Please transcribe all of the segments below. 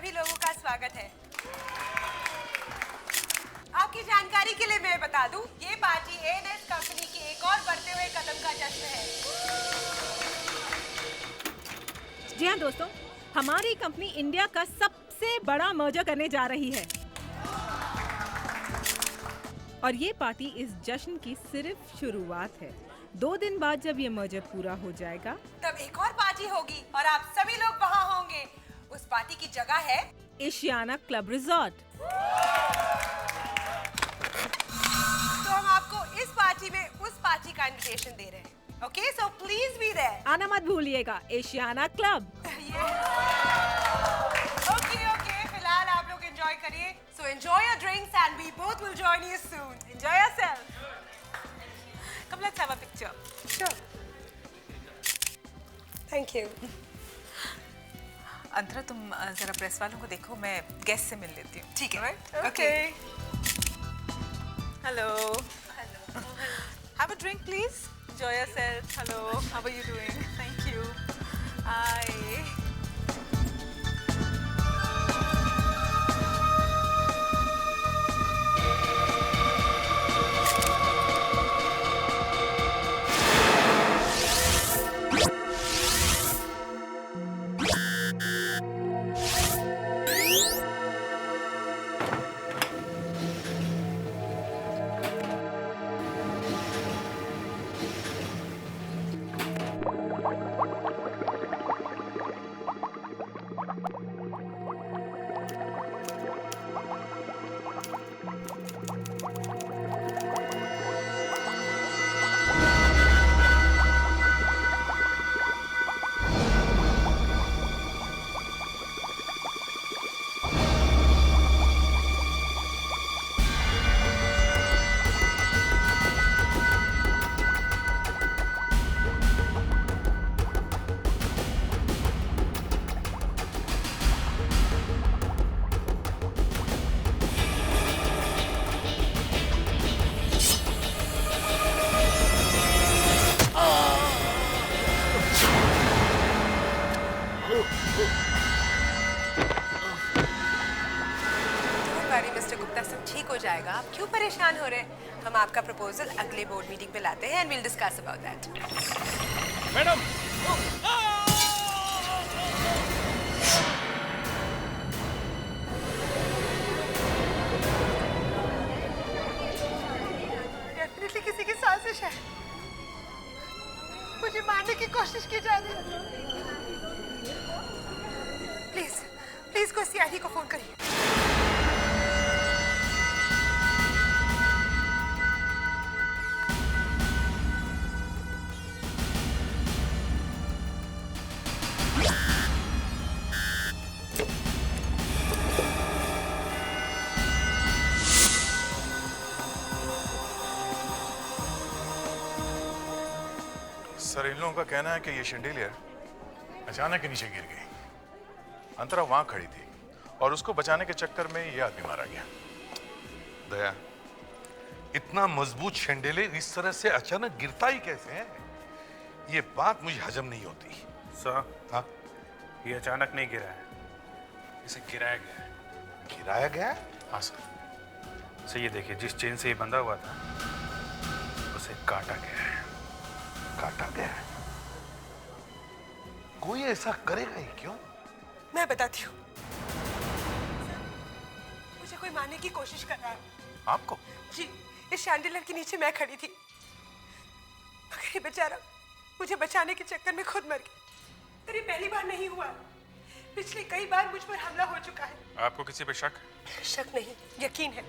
सभी लोगों का स्वागत है। आपकी जानकारी के लिए मैं बता दूं, ये पार्टी एएनएस कंपनी की एक और बढ़ते हुए कदम का जश्न है। जी हाँ दोस्तों, हमारी कंपनी इंडिया का सबसे बड़ा मर्जर करने जा रही है और ये पार्टी इस जश्न की सिर्फ शुरुआत है। 2 दिन बाद जब ये मर्जर पूरा हो जाएगा तब एक और पार्टी होगी और आप सभी लोग वहाँ होंगे। उस पार्टी की जगह है एशियाना क्लब रिजॉर्ट। तो हम आपको इस पार्टी में उस पार्टी का इनविटेशन दे रहे हैं। Okay, so please be there. आना मत भूलिएगा, एशियाना क्लब। ओके, फिलहाल आप लोग एंजॉय करिए। So enjoy your drinks and we both will join you soon. Enjoy yourself. Come let's have a picture. Sure. Thank you. Antara, तुम जरा प्रेस वालों को देखो, मैं गेस्ट से मिल लेती हूँ। ठीक है। Okay. Hello. Have a drink please. Enjoy yourself. Hello, how are you doing? Thank you. Hi. Mister Gupta, सब ठीक हो जाएगा। आप क्यों परेशान हो रहे हैं? हम आपका प्रपोजल अगले बोर्ड मीटिंग पे लाते हैं and will discuss about that. Madam, definitely किसी की साजिश है। मुझे मारने की कोशिश की जा रही है। प्लीज को सीआईडी को फोन करिए। सर, इन लोगों का कहना है कि ये शेंडेलियर अचानक ही नीचे गिर गई। अंतरा वहां खड़ी थी और उसको बचाने के चक्कर में ये आदमी मारा गया। दया, इतना मजबूत शेंडेलियर इस तरह से अचानक गिरता ही कैसे है? ये बात मुझे हजम नहीं होती। सर, हाँ? ये अचानक नहीं गिरा है, इसे गिराया गया है। गिराया गया है? हाँ सर। सर, ये देखिए, जिस चेन से ये बंधा हुआ था उसे काटा गया है। काटा गया है? कोई ऐसा करेगा ही क्यों? मैं बताती हूँ। मुझे कोई मारने की कोशिश कर रहा है। आपको? जी, इस शैंडिलियर के नीचे मैं खड़ी थी, मगर ये बेचारा मुझे बचाने के चक्कर में खुद मर गया। और ये पहली बार नहीं हुआ, पिछले कई बार मुझ पर हमला हो चुका है। आपको किसी पे शक? शक नहीं, यकीन है।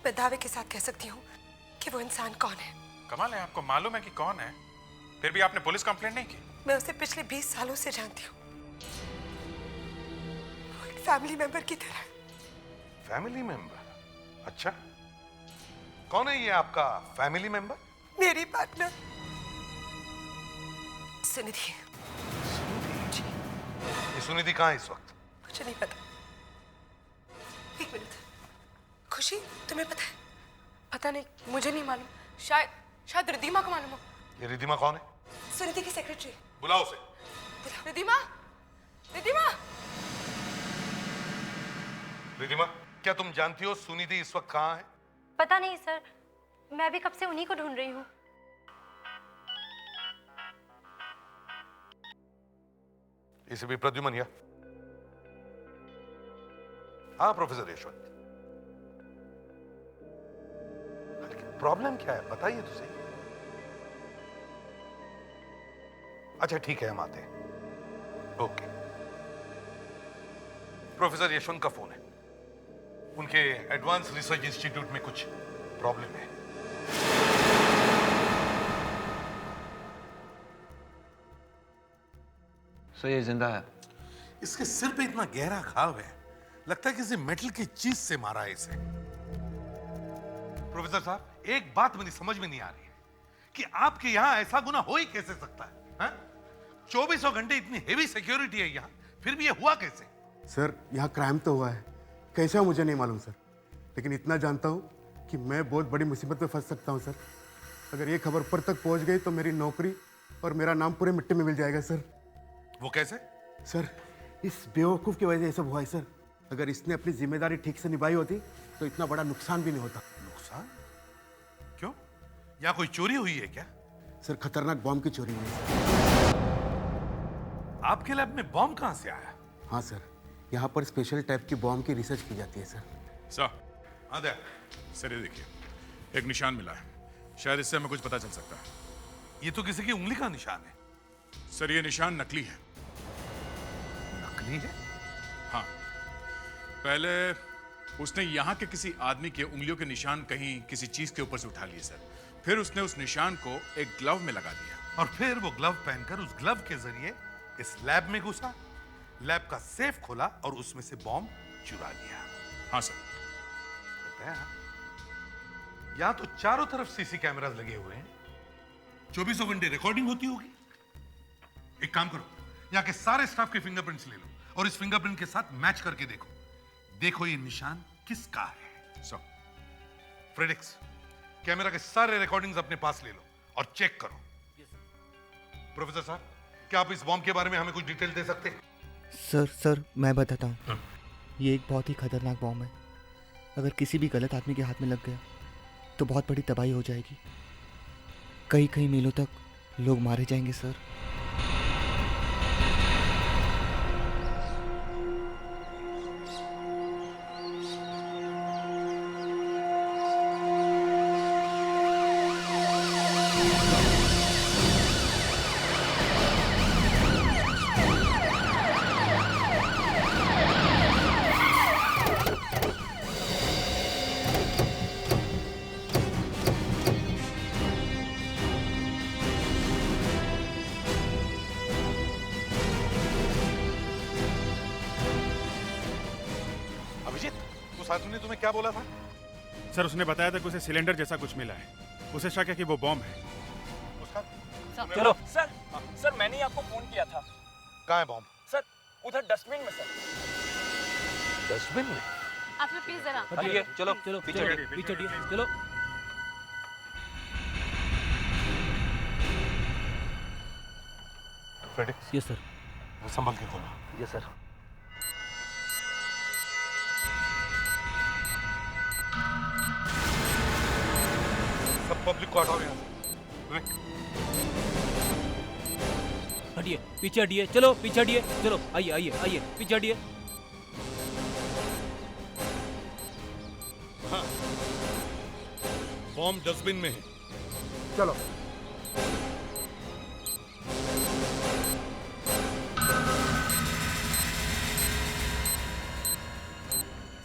मैं दावे के साथ कह सकती हूँ कि वो इंसान कौन है। कमाल है, आपको मालूम है कि कौन है, फिर भी आपने पुलिस कंप्लेंट नहीं की? मैं उसे पिछले 20 सालों से जानती हूँ। वो एक फैमिली मेंबर की तरह। Family member? अच्छा, कौन है ये आपका फैमिली मेंबर? मेरी पार्टनर सुनिधि। ये सुनिधि कहाँ है इस वक्त? मुझे नहीं पता। एक मिनट। खुशी, तुम्हें पता है? पता नहीं, मुझे नहीं मालूम। शायद रिद्धिमा को मालूम हो। ये रिद्धिमा कौन है? सुनिधि की सेक्रेटरी। बुलाओ उसे। रिद्धिमा, रिद्धिमा, रिधिमा, क्या तुम जानती हो सुनिधि इस वक्त कहाँ है? पता नहीं सर, मैं भी कब से उन्हीं को ढूंढ रही हूँ। इसे भी प्रद्युमन या? हाँ प्रोफेसर यशवंत, प्रॉब्लम क्या है बताइए तो सही। अच्छा ठीक है, हम आते हैं। ओके। प्रोफेसर यशवंत का फोन है, उनके एडवांस रिसर्च इंस्टीट्यूट में कुछ प्रॉब्लम है। सर ये जिंदा है। इसके सिर पे इतना गहरा घाव है, लगता है किसी मेटल की चीज से मारा है इसे। प्रोफेसर साहब, एक बात मेरी समझ में नहीं आ रही है कि आपके यहां ऐसा गुना हो ही कैसे सकता है? 2400 घंटे इतनी हेवी सिक्योरिटी है यहां, फिर भी ये हुआ कैसे? सर यहाँ क्राइम तो हुआ है, कैसा मुझे नहीं मालूम सर, लेकिन इतना जानता हूँ कि मैं बहुत बड़ी मुसीबत में फंस सकता हूँ सर। अगर ये खबर ऊपर तक पहुँच गई तो मेरी नौकरी और मेरा नाम पूरे मिट्टी में मिल जाएगा सर। वो कैसे? सर इस बेवकूफ़ की वजह से ये सब हुआ है सर। अगर इसने अपनी जिम्मेदारी ठीक से निभाई होती तो इतना बड़ा नुकसान भी नहीं होता। नुकसान? क्यों? यहाँ कोई चोरी हुई है क्या? सर खतरनाक बॉम्ब की चोरी हुई है। आपके लैब में बॉम्ब कहाँ से आया? हाँ सर, यहाँ पर स्पेशल टाइप की बॉम्ब की रिसर्च की जाती है सर। सर, हाँ दया। सर ये देखिए, एक निशान मिला है, शायद इससे हमें कुछ पता चल सकता है। ये तो किसी की उंगली का निशान है। सर ये निशान नकली है। नकली है? हाँ, पहले उसने यहाँ के किसी आदमी के उंगलियों के निशान कहीं किसी चीज के ऊपर से उठा लिए सर। फिर उसने उस निशान को एक ग्लव में लगा दिया और फिर वो ग्लव पहनकर उस ग्लव के जरिए इस लैब में घुसा, लैब का सेफ खोला और उसमें से बॉम्ब चुरा लिया। हाँ सर। यहां तो चारों तरफ सीसी कैमरास लगे हुए हैं, 24 घंटे रिकॉर्डिंग होती होगी। एक काम करो, यहाँ के सारे स्टाफ के फिंगरप्रिंट्स ले लो और इस फिंगरप्रिंट के साथ मैच करके देखो। देखो ये निशान किसका है। सर, फ्रेडिक्स, कैमरा के सारे रिकॉर्डिंग्स अपने पास ले लो और चेक करो। प्रोफेसर साहब, क्या आप इस बॉम्ब के बारे में हमें कुछ डिटेल दे सकते हैं? सर मैं बताता हूँ। ये एक बहुत ही खतरनाक बॉम्ब है। अगर किसी भी गलत आदमी के हाथ में लग गया तो बहुत बड़ी तबाही हो जाएगी। कई कई मीलों तक लोग मारे जाएंगे सर। ने तुम्हें क्या बोला था? सर उसने बताया था कि उसे सिलेंडर जैसा कुछ मिला है। उसे शक है कि वो बॉम्ब है। उसका? चलो सर मैंने ही आपको फोन किया था। कहाँ है बॉम्ब? सर उधर डस्टबिन में सर। डस्टबिन में? आप लोग प्लीज जरा हटिए, चलो पीछे हटिए चलो। फ्रेडिक्स, यस सर। संभल के खोलो। Yes sir. सब पब्लिक को हटाओ यहाँ से। हटिए, पीछे हटिए, चलो पीछे हटिए, चलो आइए पीछे हटिए। हाँ, बॉम्ब डस्टबिन में है। चलो।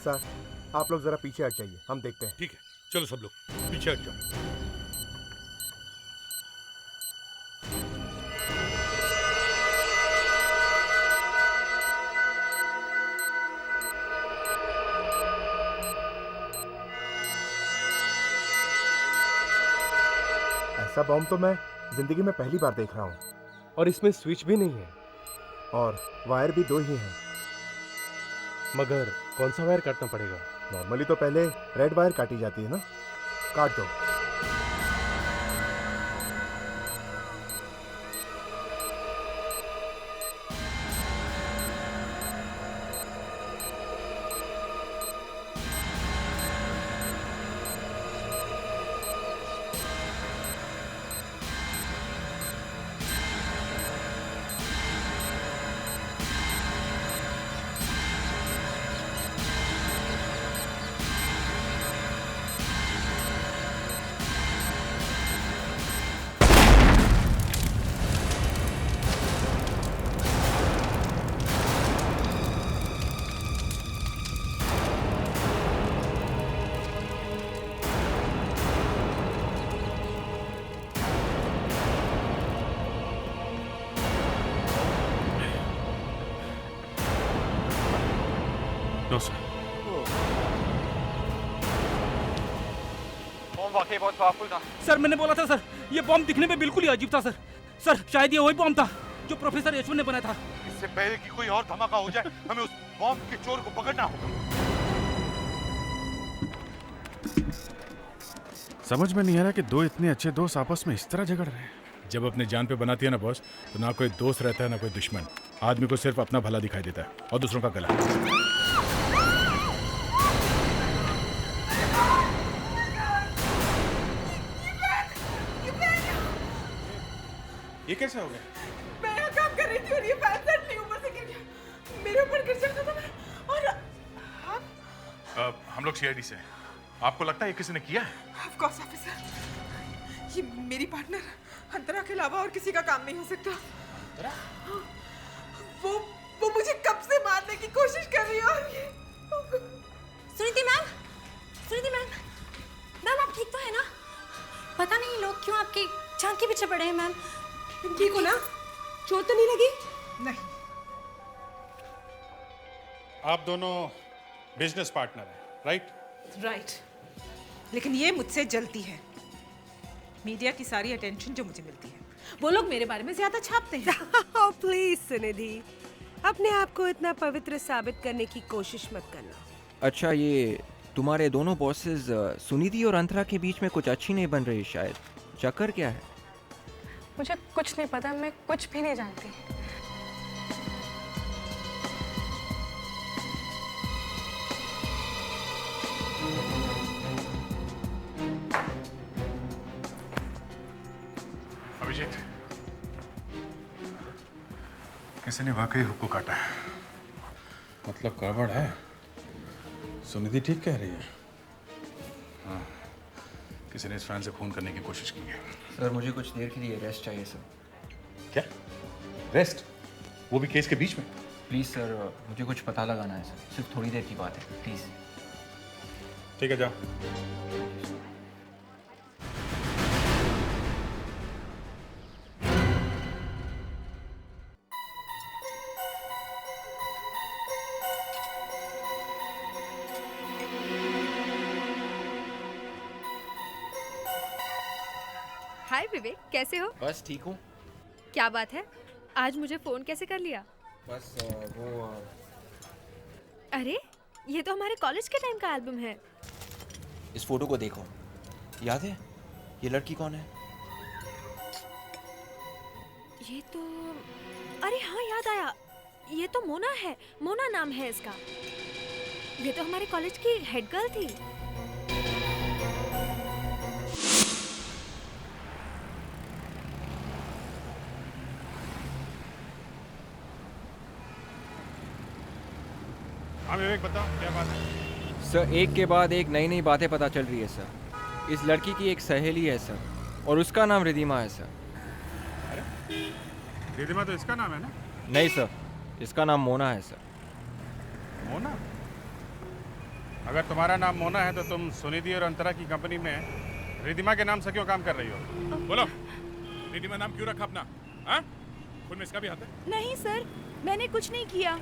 सर आप लोग जरा पीछे हट जाइए, हम देखते हैं। ठीक है, चलो सब लोग पीछे हट जाओ। ऐसा बॉम्ब तो मैं जिंदगी में पहली बार देख रहा हूँ, और इसमें स्विच भी नहीं है और वायर भी 2 ही हैं। मगर कौन सा वायर काटना पड़ेगा? नॉर्मली तो पहले रेड वायर काटी जाती है ना, काट दो। लो सर। बॉम्ब वाकई बहुत पावरफुल था। सर मैंने बोला था सर, ये बॉम्ब दिखने में बिल्कुल ही अजीब था सर। सर शायद ये वही बॉम्ब था जो प्रोफेसर यशवंत ने बनाया था। इससे पहले कि कोई और धमाका हो जाए, हमें उस बॉम्ब के चोर को पकड़ना होगा। समझ में नहीं आ रहा कि दो इतने अच्छे दोस्त आपस में इस तरह झगड़ रहे हैं। जब अपने जान पे बनाती है ना बॉस, तो ना कोई दोस्त रहता है ना कोई दुश्मन। आदमी को सिर्फ अपना भला दिखाई देता है और दूसरों का गला। ये कैसे हो गया? मैं यहाँ काम कर रही थी और ये फैन सडनली ऊपर से गिर गया। मेरे ऊपर गिर सकता था मैं। और हम लोग सीआईडी से हैं। आपको लगता है ये किसी ने किया है? ऑफ कोर्स ऑफिसर, ये मेरी पार्टनर अंतरा के अलावा और किसी का काम नहीं हो सकता। वो मुझे कब से मारने की कोशिश कर रही है। और ये Suniti ma'am, Suniti ma'am, ma'am आप ठीक तो है ना? पता नहीं लोग क्यों आपकी जान के पीछे पड़े हैं मैम। तुम ठीक हो ना? चोट तो नहीं लगी? नहीं। आप दोनों बिजनेस पार्टनर हैं, राइट? राइट, लेकिन ये मुझसे जलती है। मीडिया की सारी अटेंशन जो मुझे मिलती है, वो लोग मेरे बारे में ज्यादा छापते हैं। प्लीज सुनिधि, अपने आप को इतना पवित्र साबित करने की कोशिश मत करना। अच्छा, ये तुम्हारे दोनों बॉसेस सुनिधि और अंतरा के बीच में कुछ अच्छी नहीं बन रही शायद। चक्कर क्या है? मुझे कुछ नहीं पता, मैं कुछ भी नहीं जानती। अभिजीत, किसी ने वाकई हुक्को काटा है। मतलब गड़बड़ है। सुनिधि ठीक कह रही है। हाँ, किसी ने इस फैन से फोन करने की कोशिश की है। सर मुझे कुछ देर के लिए रेस्ट चाहिए सर। क्या रेस्ट? वो भी केस के बीच में? प्लीज़ सर, मुझे कुछ पता लगाना है सर, सिर्फ थोड़ी देर की बात है, प्लीज़। ठीक है, जाओ। हाय विवेक, कैसे हो? बस ठीक हूँ। क्या बात है, आज मुझे फोन कैसे कर लिया? बस अरे ये तो हमारे कॉलेज के टाइम का एल्बम है। इस फोटो को देखो, याद है ये लड़की कौन है? ये तो, अरे हाँ याद आया, ये तो मोना है। मोना नाम है इसका। ये तो हमारे कॉलेज की हेड गर्ल थी। हाँ विवेक, बताओ क्या बात है? सर एक के बाद एक नई नई बातें पता चल रही है सर। इस लड़की की एक सहेली है सर, और उसका नाम रिधिमा है सर। रिधिमा तो इसका नाम है ना? नहीं सर, इसका नाम मोना है सर। मोना? अगर तुम्हारा नाम मोना है तो तुम सुनिधि और अंतरा की कंपनी में रिधिमा के नाम से क्यों काम कर रही हो? बोलो, रिधिमा नाम क्यों रखा अपना? हाँ? खुद में इसका भी हाथ है? नहीं सर, मैंने कुछ नहीं किया।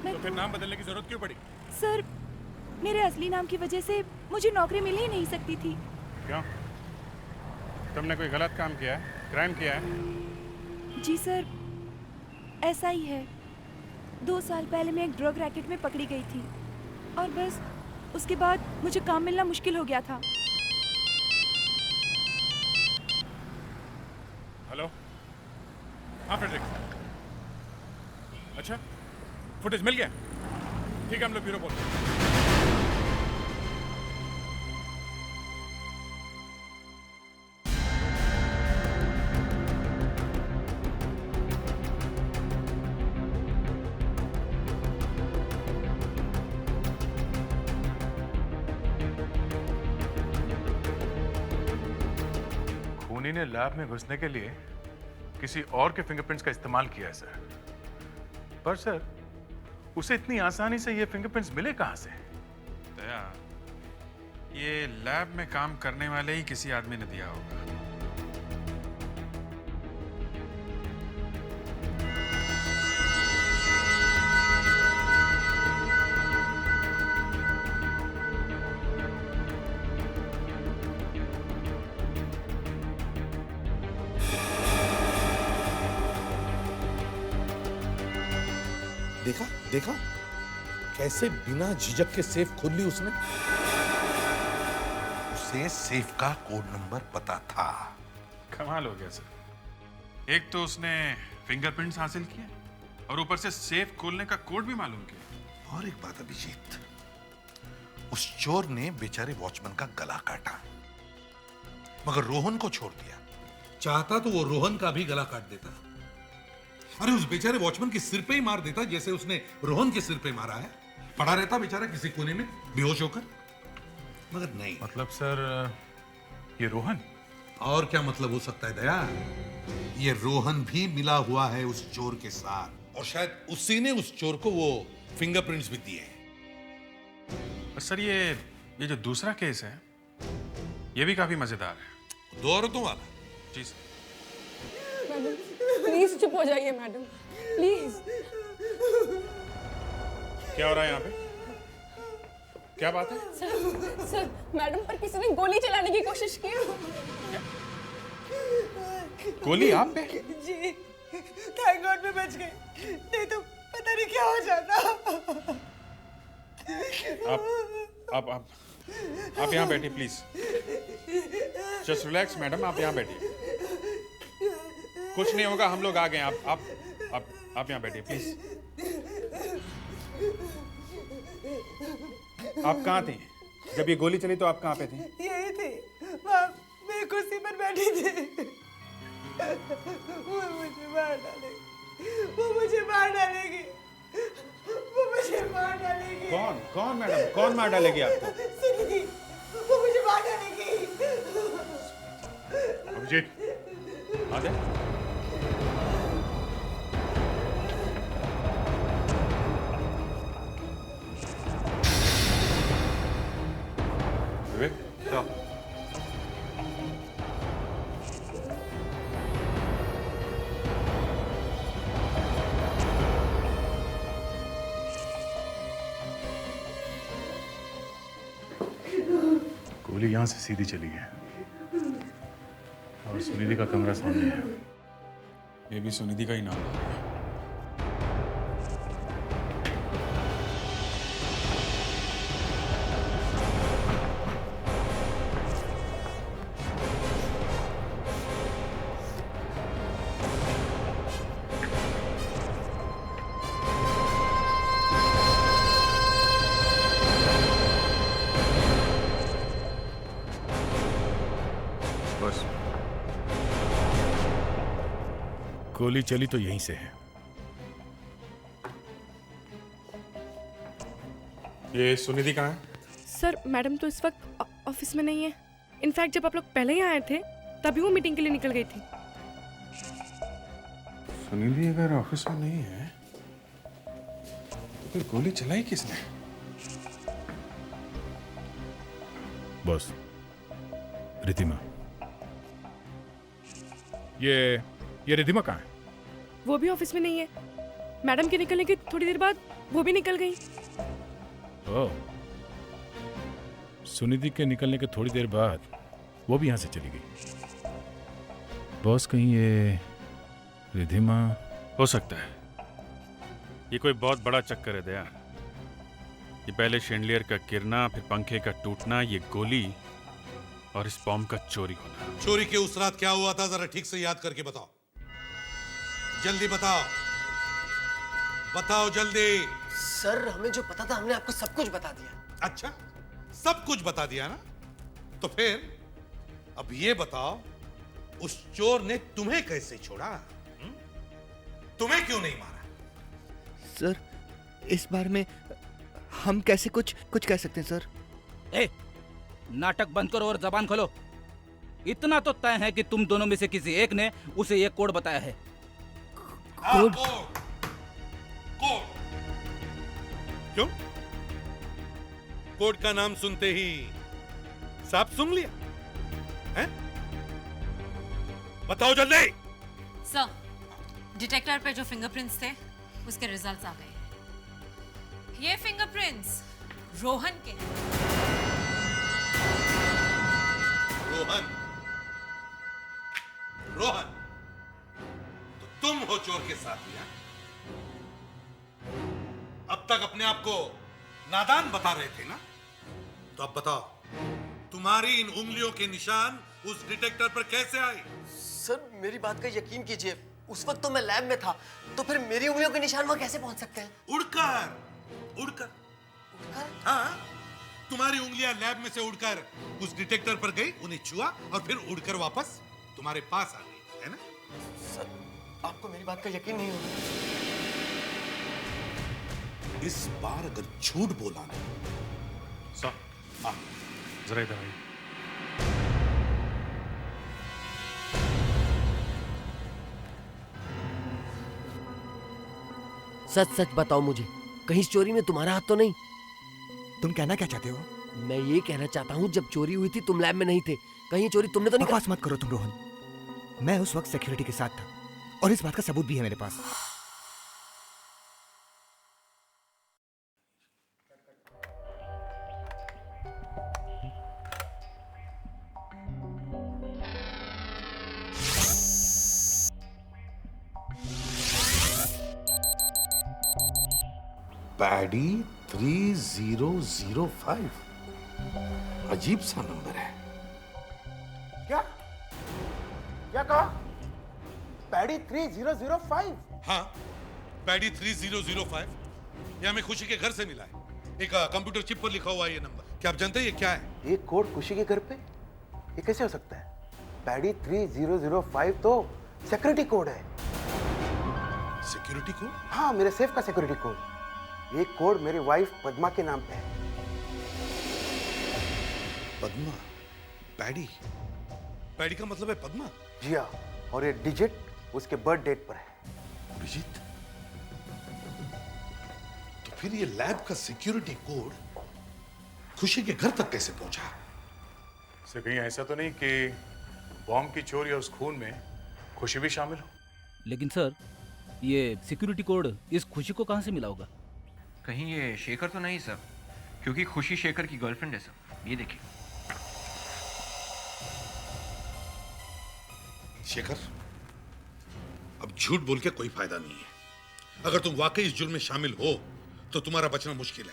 तो फिर नाम बदलने की जरूरत क्यों पड़ी? सर मेरे असली नाम की वजह से मुझे नौकरी मिल ही नहीं सकती थी। क्यों? तुमने कोई गलत काम किया है, क्राइम किया है? जी सर, ऐसा ही है। 2 साल पहले मैं एक ड्रग रैकेट में पकड़ी गई थी और बस उसके बाद मुझे काम मिलना मुश्किल हो गया था। हेलो? हाँ फ्रेडरिक। अच्छा, फुटेज मिल गया? ठीक है, हम लोग ब्यूरो बोलते हैं। खूनी ने लैब में घुसने के लिए किसी और के फिंगरप्रिंट्स का इस्तेमाल किया है सर। पर सर, उसे इतनी आसानी से ये फिंगरप्रिंट्स मिले कहां से? दया, ये लैब में काम करने वाले ही किसी आदमी ने दिया होगा। देखा देखा कैसे बिना झिझक के सेफ खोल ली उसने। उसे सेफ का कोड नंबर पता था। कमाल हो गया सर। एक तो उसने फिंगरप्रिंट्स हासिल किए और ऊपर से सेफ खोलने का कोड भी मालूम किया। और एक बात अभिजीत, उस चोर ने बेचारे वॉचमैन का गला काटा मगर रोहन को छोड़ दिया। चाहता तो वो रोहन का भी गला काट देता। अरे उस बेचारे वॉचमैन के सिर पे ही मार देता जैसे उसने रोहन के सिर पे मारा है। पड़ा रहता बेचारा किसी कोने में बेहोश होकर। मगर नहीं। मतलब सर ये रोहन? और क्या मतलब हो सकता है दया? ये रोहन भी मिला हुआ है उस चोर के साथ और शायद उसी ने उस चोर को वो फिंगरप्रिंट्स भी दिए हैं। सर ये जो दूसरा केस है ये भी काफी मजेदार है। 2 औरतों वाला? जी सर। मैडम प्लीज चुप हो जाइए मैडम, प्लीज। क्या हो रहा है यहाँ पे? क्या बात है? सर मैडम पर किसी ने गोली चलाने की कोशिश की। गोली आप पे? जी, थैंक गॉड मैं बच गई, नहीं तो पता नहीं क्या हो जाता। आप यहाँ बैठिए प्लीज। जस्ट रिलैक्स मैडम, आप यहाँ बैठिए। कुछ नहीं होगा, हम लोग आ गए। आप यहाँ बैठिए प्लीज। आप कहाँ थे जब ये गोली चली? तो आप कहाँ पे थे? यही थी, वहाँ मैं कुर्सी पर बैठी थी। वो मुझे मार डालेगी, वो मुझे मार डालेगी, वो मुझे मार डालेगी। कौन मैडम? कौन मार डालेगी आपको? सुनिधि, वो मुझे मार डालेगी। अभिजीत आ जाए। विवेक गोली यहाँ से सीधी चली है और सुनिधि का कमरा सामने है। ये भी सुनिधि का ही नाम है। बस गोली चली तो यहीं से है। ये सुनिधि कहाँ है? सर मैडम तो इस वक्त ऑफिस में नहीं है। इनफैक्ट जब आप लोग पहले ही आए थे तभी वो मीटिंग के लिए निकल गई थी। सुनिधि अगर ऑफिस में नहीं है तो फिर गोली चलाई किसने? बॉस, रिधिमा। ये रिधिमा कहाँ है? वो भी ऑफिस में नहीं है। मैडम के निकलने के थोड़ी देर बाद वो भी निकल गई। ओह, सुनिधि के निकलने के थोड़ी देर बाद वो भी यहाँ से चली गई। बॉस, कहीं ये रिधिमा? हो सकता है ये कोई बहुत बड़ा चक्कर है दया। ये पहले शेंडलियर का गिरना, फिर पंखे का टूटना, ये गोली और इस बॉम्ब का चोरी होना। चोरी के उस रात क्या हुआ था जरा ठीक से याद करके बताओ। जल्दी बताओ, बताओ जल्दी। सर हमें जो पता था हमने आपको सब कुछ बता दिया। अच्छा, सब कुछ बता दिया ना? तो फिर अब ये बताओ, उस चोर ने तुम्हें कैसे छोड़ा? तुम्हें क्यों नहीं मारा? सर, इस बारे में हम कैसे कुछ कह सकते हैं सर? ए, नाटक बंद करो और जबान खोलो। इतना तो तय है कि तुम दोनों में से किसी एक ने उसे ये कोड बताया है। कोड? क्यों? कोड का नाम सुनते ही साफ सुन लिया हैं? बताओ जल्दी। सर, डिटेक्टर पे जो फिंगरप्रिंट्स थे उसके रिजल्ट्स आ गए। ये फिंगरप्रिंट्स रोहन के हैं। रोहन? रोहन तो तुम हो चोर के साथ? तक अपने आप को नादान बता रहे थे ना, तो अब बताओ तुम्हारी इन उंगलियों के निशान उस डिटेक्टर पर कैसे आए? सर मेरी बात का यकीन कीजिए, उस वक्त तो मैं लैब में था, तो फिर मेरी उंगलियों के निशान वहां कैसे पहुंच सकते हैं? उड़कर उड़कर हाँ, तुम्हारी उंगलियां लैब में से उड़कर उस डिटेक्टर पर गई, उन्हें छुआ और फिर उड़कर वापस तुम्हारे पास आ गई, है ना? सर आपको मेरी बात का यकीन नहीं होगा। इस बार अगर झूठ बोला ना, सर जरा इधर आइए। सच सच बताओ मुझे, कहीं इस चोरी में तुम्हारा हाथ तो नहीं? तुम कहना क्या चाहते हो? मैं ये कहना चाहता हूँ, जब चोरी हुई थी तुम लैब में नहीं थे, कहीं चोरी तुमने तो नहीं? बकवास मत करो तुम रोहन, मैं उस वक्त सिक्योरिटी के साथ था और इस बात का सबूत भी है मेरे पास। पैडी 3005, अजीब सा नंबर है। क्या क्या कहा? पैडी 3005? हाँ, पैडी 3005 ये हमें खुशी के घर से मिला है। एक कंप्यूटर चिप पर लिखा हुआ है ये नंबर। क्या आप जानते हैं ये क्या है? एक कोड खुशी के घर पे? ये कैसे हो सकता है? पैडी 3005 तो सिक्योरिटी कोड है। Security code? हाँ, मेरे सेफ का सिक्योरिटी कोड। ये कोड मेरी वाइफ पद्मा के नाम पे है। पद्मा? पैडी? पैडी का मतलब है पद्मा? जी हाँ, और ये डिजिट उसके बर्थ डेट पर है। डिजिट? तो फिर ये लैब का सिक्योरिटी कोड खुशी के घर तक कैसे पहुंचा? से कहीं ऐसा तो नहीं कि बॉम्ब की चोरी और उस खून में खुशी भी शामिल हो? लेकिन सर, ये सिक्योरिटी कोड इस खुशी को कहाँ से मिला होगा? कहीं ये शेखर तो नहीं सर, क्योंकि खुशी शेखर की गर्लफ्रेंड है सर। ये देखिए। शेखर, अब झूठ बोल के कोई फायदा नहीं है। अगर तुम वाकई इस जुर्म में शामिल हो तो तुम्हारा बचना मुश्किल है।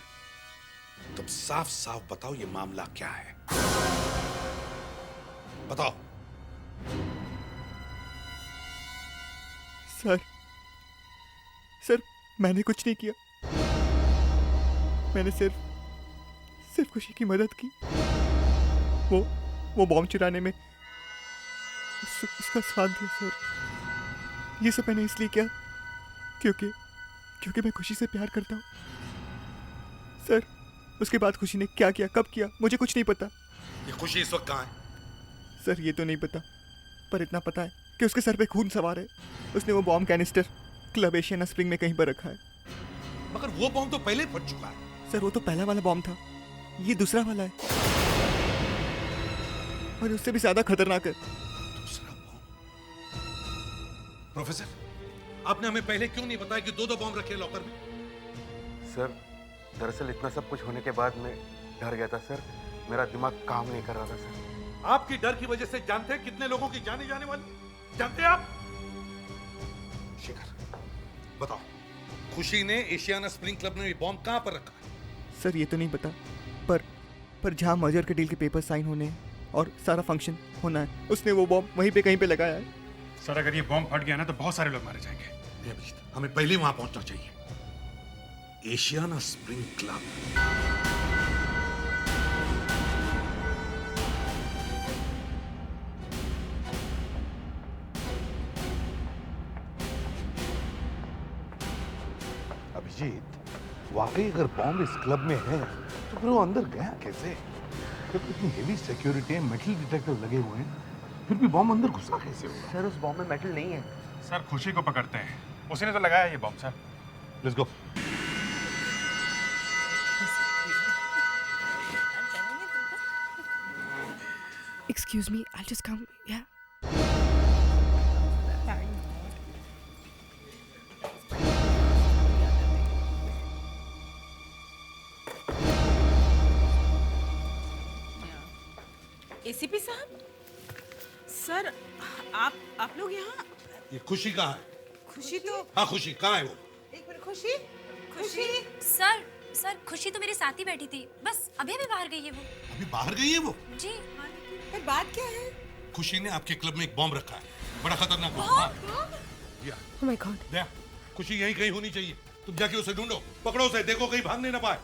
तुम साफ साफ बताओ ये मामला क्या है? बताओ। सर मैंने कुछ नहीं किया, मैंने सिर्फ खुशी की मदद की। वो बॉम्ब चुराने में उसका साथ दिया सर। ये सब मैंने इसलिए किया क्योंकि मैं खुशी से प्यार करता हूँ सर। उसके बाद खुशी ने क्या किया, कब किया, मुझे कुछ नहीं पता। ये खुशी इस वक्त कहाँ है? सर ये तो नहीं पता, पर इतना पता है कि उसके सर पे खून सवार है। उसने वो bomb canister club Ashiana spring में कहीं पर रखा है। मगर वो बॉम्ब तो पहले फट चुका है। सर वो तो पहला वाला बॉम्ब था, ये दूसरा वाला है और उससे भी ज्यादा खतरनाक है। दूसरा बॉम्ब? प्रोफेसर, आपने हमें पहले क्यों नहीं बताया कि दो बॉम्ब रखे लॉकर में? सर दरअसल इतना सब कुछ होने के बाद मैं डर गया था सर। मेरा दिमाग काम नहीं कर रहा था सर। आपकी डर की वजह से जानते हैं कितने लोगों की जाने जाने वाली? जानते हैं आप? शेखर बताओ, खुशी ने एशियाना स्प्रिंग क्लब में बॉम्ब कहां पर रखा है? सर ये तो नहीं पता, पर जहां मर्जर के डील के पेपर साइन होने और सारा फंक्शन होना है, उसने वो बॉम्ब वहीं पे कहीं पे लगाया है। सर अगर ये बॉम्ब फट गया ना तो बहुत सारे लोग मारे जाएंगे। हमें पहले वहां पहुंचना चाहिए। Ashiana spring club. अभिजीत, वाकई अगर बॉम्ब इस क्लब में है तो फिर वो अंदर गया कैसे? जब इतनी हेवी सिक्योरिटी है, मेटल डिटेक्टर लगे हुए हैं, फिर भी बॉम्ब अंदर घुसा कैसे होगा? सर उस बॉम्ब में मेटल नहीं है। सर खुशी को पकड़ते हैं, उसने तो लगाया ये bomb. Sir let's go. Excuse me, I'll just come. Yeah. ACP साहब, सर आप लोग यहाँ? ये खुशी कहाँ है? खुशी तो हाँ खुशी कहाँ है वो? एक मिनट, खुशी खुशी। सर सर खुशी तो मेरे साथ ही बैठी थी, बस अभी अभी बाहर गई है वो। अभी बाहर गई है वो? जी। पर बात क्या है? खुशी ने आपके क्लब में एक बॉम्ब रखा है, बड़ा खतरनाक बॉम्ब। या Oh my God. दया, खुशी यहीं कहीं होनी चाहिए। तुम जाके उसे ढूंढो, पकड़ो उसे, देखो कहीं भागने ना पाए।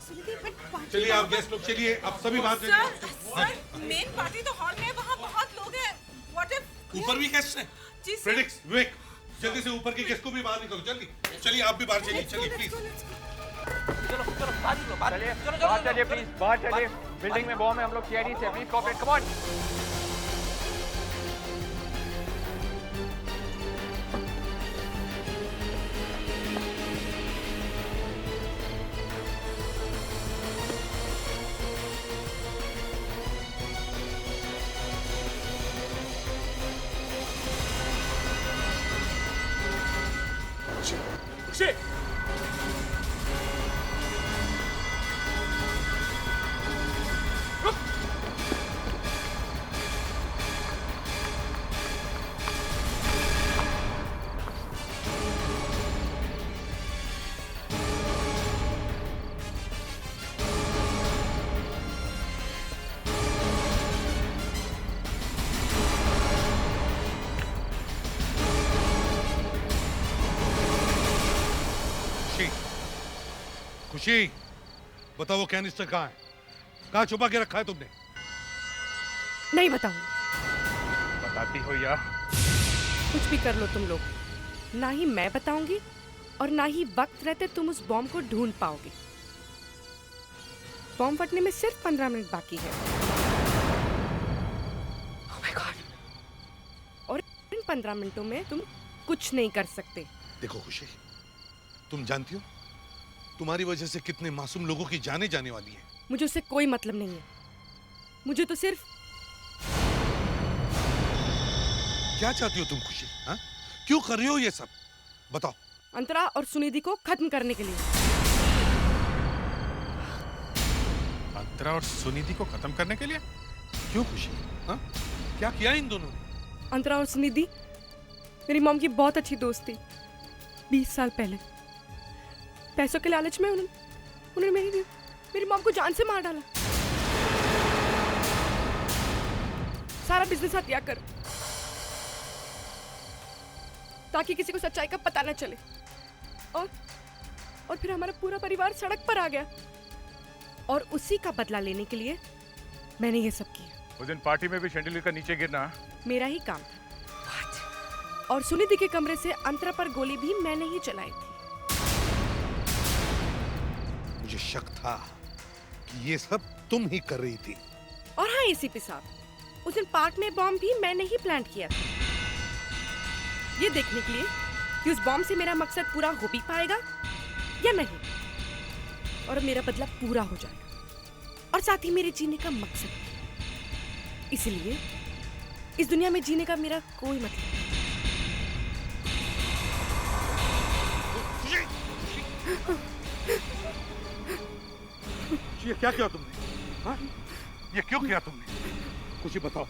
चलिए आप गेस्ट लोग, चलिए आप सभी बाहर चलिए। मेन पार्टी तो हॉल में है, वहाँ बहुत लोग हैं। What if? ऊपर भी गेस्ट हैं। जी सर। प्रेडिक्स, विवेक, जल्दी से ऊपर के गेस्ट को भी बाहर निकलो, जल्दी। चलिए आप भी बाहर चलिए, चलिए प्लीज। चलिए बाहर चलिए प्लीज, बाहर चलिए। बिल्डिंग में बॉम्ब है, हम लोग सीआईडी से, प्लीज कोऑपरेट, कम ऑन। खुशी, खुशी, बताओ वो कैनिस्टर कहाँ है? कहाँ छुपा के रखा है तुमने? नहीं बताऊंगी। बताती हो या? कुछ भी कर लो तुम लोग, ना ही मैं बताऊंगी और ना ही वक्त रहते तुम उस बॉम्ब को ढूंढ पाओगे। बॉम्ब फटने में सिर्फ 15 मिनट बाकी है। Oh my God. और इन 15 मिनटों में तुम कुछ नहीं कर सकते। देखो खुशी, तुम जानती हो तुम्हारी वजह से कितने मासूम लोगों की जाने जाने वाली है। मुझे उससे कोई मतलब नहीं है। मुझे तो सिर्फ क्या चाहती हो तुम खुशी? हाँ? क्यों कर रही हो ये सब? बताओ। अंतरा और सुनिधि को खत्म करने के लिए। अंतरा और सुनिधि को खत्म करने के लिए? क्यों खुशी? हाँ? क्या किया इन दोनों ने? अंतरा और सुनिधि मेरी मॉम की बहुत अच्छी दोस्त थी। 20 साल पहले पैसों के लालच में उन्होंने मेरी मॉम को जान से मार डाला। सारा बिजनेस हत्या कर, ताकि किसी को सच्चाई का पता न चले। और फिर हमारा पूरा परिवार सड़क पर आ गया। और उसी का बदला लेने के लिए मैंने ये सब किया। उस दिन पार्टी में भी शैंडिलियर का नीचे गिरना मेरा ही काम था। और सुनिधि के कमरे से अंतरा पर गोली भी मैंने ही चलाई थी। मुझे शक था कि ये सब तुम ही कर रही थी। और हाँ एसीपी साहब, उस दिन पार्क में बॉम्ब भी मैंने ही प्लांट किया था, ये देखने के लिए कि उस बॉम्ब से मेरा मकसद पूरा हो भी पाएगा या नहीं, और मेरा बदला पूरा हो जाएगा, और साथ ही मेरे जीने का मकसद भी। इसलिए इस दुनिया में जीने का मेरा कोई मतलब नहीं। ये क्या किया तुमने? हाँ? ये क्यों किया तुमने? खुशी बताओ,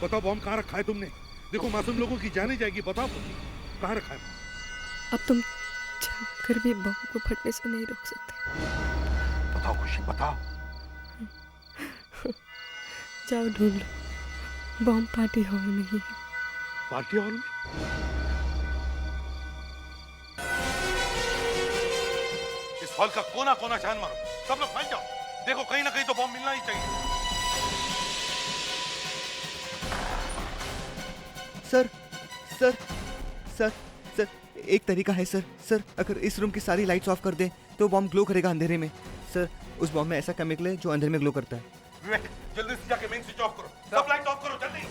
बताओ बॉम्ब कहाँ रखा है तुमने? देखो मासूम लोगों की जाने जाएगी। बताओ खुशी, कहाँ रखा है? अब तुम चाहकर भी बॉम्ब को फटने से नहीं रोक सकते। बताओ खुशी, बताओ। जाओ ढूंढ लो, बॉम्ब पार्टी हॉल में ही है। पार्टी हॉल में? इस हॉल का कोना कोना छान मारो, सब लोग फैल जाओ। देखो कहीं ना कहीं तो बॉम्ब मिलना ही चाहिए। सर सर सर सर एक तरीका है सर। सर अगर इस रूम की सारी लाइट्स ऑफ कर दें तो बॉम्ब ग्लो करेगा अंधेरे में। सर उस बॉम्ब में ऐसा केमिकल है जो अंधेरे में ग्लो करता है। विवेक जल्दी से जाके मेन स्विच ऑफ करो, सब लाइट ऑफ करो जल्दी।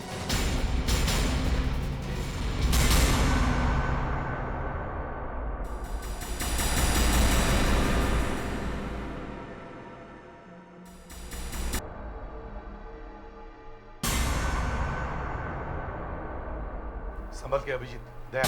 संभल के अभिजीत, दया।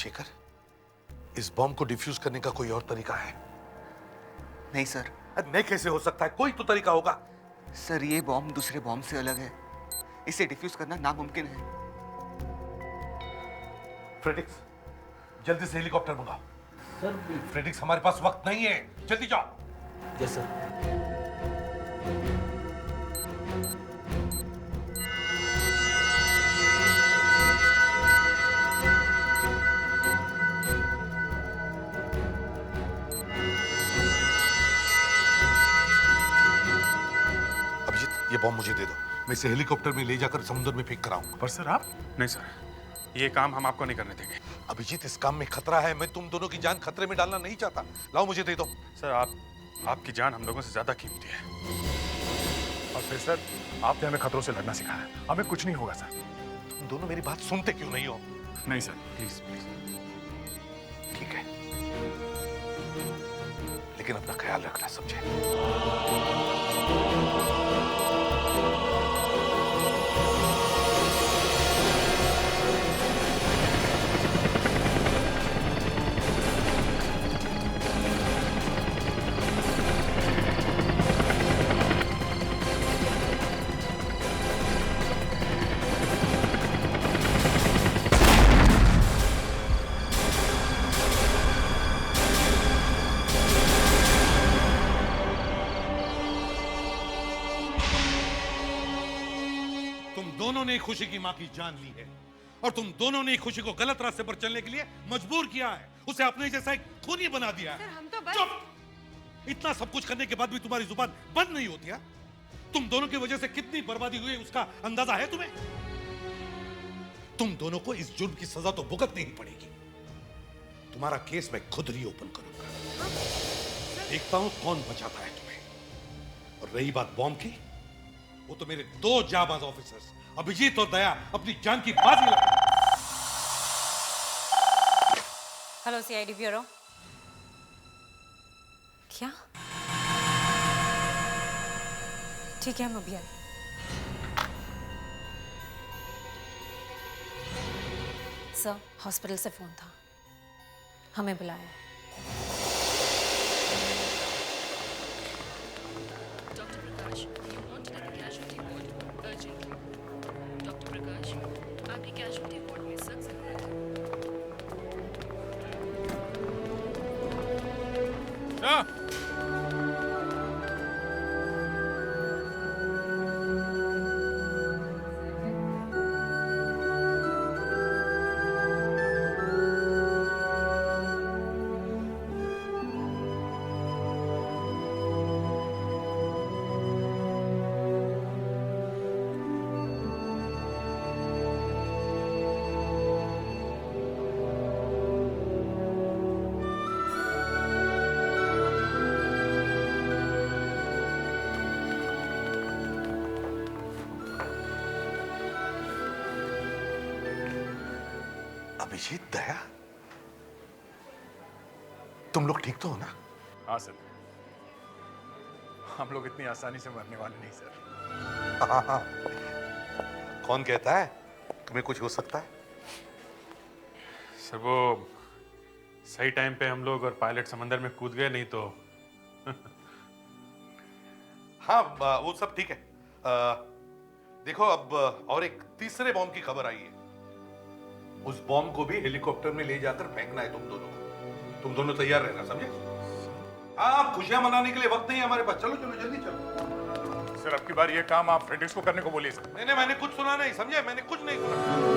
शेखर, इस बॉम्ब को डिफ्यूज करने का कोई और तरीका है? नहीं सर। नहीं कैसे हो सकता है? कोई तो तरीका होगा। सर ये बॉम्ब दूसरे बॉम्ब से अलग है, इसे डिफ्यूज करना नामुमकिन है। फ्रेडिक्स, जल्दी से हेलीकॉप्टर मंगाओ। सर फ्रेडिक्स, हमारे पास वक्त नहीं है, जल्दी जाओ। Yes sir. ये बॉम्ब मुझे दे दो, मैं इसे हेलीकॉप्टर में ले जाकर समुद्र में फेंक कर आऊंगा। पर सर आप? नहीं सर, ये काम हम आपको नहीं करने देंगे। अभिजीत, इस काम में खतरा है, मैं तुम दोनों की जान खतरे में डालना नहीं चाहता। लाओ, मुझे दे दो। सर आपकी जान हम लोगों से ज्यादा कीमती है। और फिर सर, आपने हमें खतरों से लड़ना सिखाया, हमें कुछ नहीं होगा सर। तुम दोनों मेरी बात सुनते क्यों नहीं हो? नहीं सर, प्लीज प्लीज। ठीक है, लेकिन अपना ख्याल रखना, समझे? खुशी की मां की जान ली है और तुम दोनों ने खुशी को गलत रास्ते पर चलने के लिए मजबूर किया है, उसे अपने जैसा एक खूनी बना दिया है। सर, हम तो बस... चुप! इतना सब कुछ करने के बाद भी तुम्हारी जुबान बंद नहीं होती है? तुम दोनों की वजह से कितनी बर्बादी हुई उसका अंदाजा है तुम्हें? तुम दोनों को इस जुर्म की सजा तो भुगतनी ही पड़ेगी। तुम्हारा केस मैं खुद रीओपन करूंगा, देखता हूं कौन बचाता है तुम्हें। और रही बात बॉम्ब की, वो तो मेरे दो जाबाज ऑफिसर्स अभिजीत और दया अपनी जान की बाजी लगा। Hello CID bureau. क्या? ठीक है, हम अभी आए। सर, हॉस्पिटल से फोन था, हमें बुलाया। अभिजीत, दया, तुम लोग ठीक तो हो ना? हाँ सर, हम लोग इतनी आसानी से मरने वाले नहीं सर। हाँ। कौन कहता है तुम्हें कुछ हो सकता है? सर वो सही टाइम पे हम लोग और पायलट समंदर में कूद गए, नहीं तो हाँ वो सब ठीक है। देखो अब और एक तीसरे बॉम्ब की खबर आई है। उस बॉम्ब को भी हेलीकॉप्टर में ले जाकर फेंकना है तुम दोनों को। तुम दोनों तैयार रहना, समझे? हाँ, खुशियां मनाने के लिए वक्त नहीं है हमारे पास। चलो चलो जल्दी चलो। सर अब की बार ये काम आप फ्रेडिक्स को करने को बोलिए सर। नहीं, मैंने कुछ सुना नहीं, समझे? मैंने कुछ नहीं सुना।